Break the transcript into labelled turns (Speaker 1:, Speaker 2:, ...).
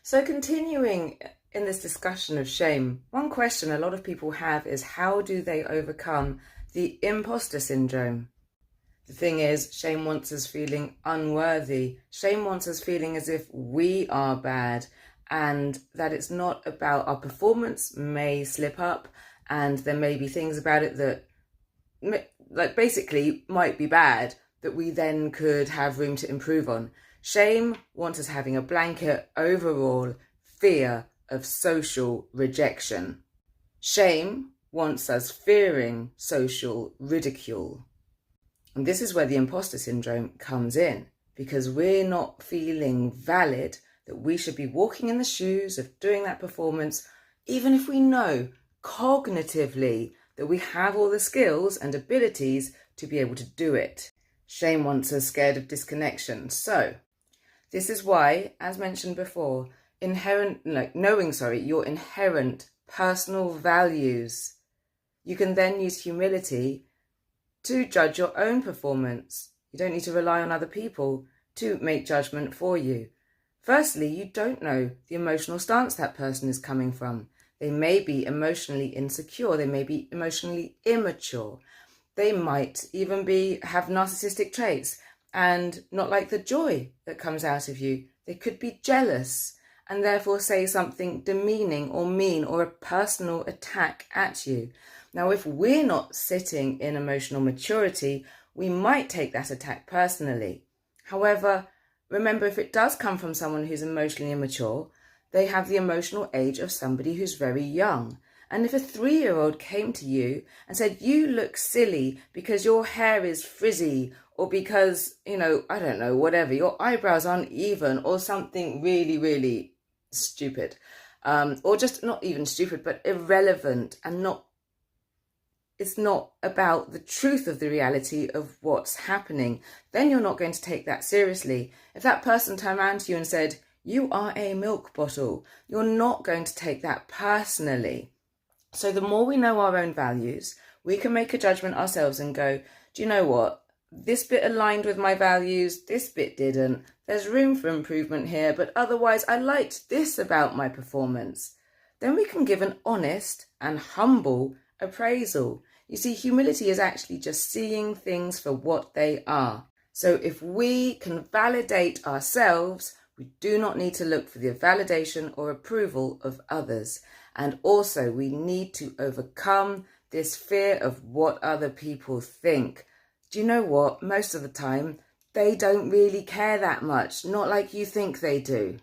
Speaker 1: So continuing in this discussion of shame, one question a lot of people have is how do they overcome the imposter syndrome? The thing is, shame wants us feeling unworthy. Shame wants us feeling as if we are bad and that it's not about our performance may slip up and there may be things about it that basically might be bad that we then could have room to improve on. Shame wants us having a blanket overall fear of social rejection. Shame wants us fearing social ridicule. And this is where the imposter syndrome comes in, because we're not feeling valid, that we should be walking in the shoes of doing that performance, even if we know cognitively that we have all the skills and abilities to be able to do it. Shame wants us scared of disconnection. So this is why, as mentioned before, knowing your inherent personal values, you can then use humility to judge your own performance. You don't need to rely on other people to make judgment for you. Firstly, you don't know the emotional stance that person is coming from. They may be emotionally insecure. They may be emotionally immature. They might even have narcissistic traits and not like the joy that comes out of you. They could be jealous and therefore say something demeaning or mean or a personal attack at you. Now, if we're not sitting in emotional maturity, we might take that attack personally. However, remember, if it does come from someone who's emotionally immature, they have the emotional age of somebody who's very young. And if a 3-year-old came to you and said, you look silly because your hair is frizzy or because, I don't know, whatever, your eyebrows aren't even or something really, really stupid, or just not even stupid, but irrelevant and it's not about the truth of the reality of what's happening, then you're not going to take that seriously. If that person turned around to you and said, you are a milk bottle, you're not going to take that personally. So the more we know our own values, we can make a judgment ourselves and go, do you know what? This bit aligned with my values, this bit didn't. There's room for improvement here, but otherwise I liked this about my performance. Then we can give an honest and humble appraisal. You see, humility is actually just seeing things for what they are. So if we can validate ourselves, we do not need to look for the validation or approval of others. And also we need to overcome this fear of what other people think. Do you know what? Most of the time, they don't really care that much, not like you think they do.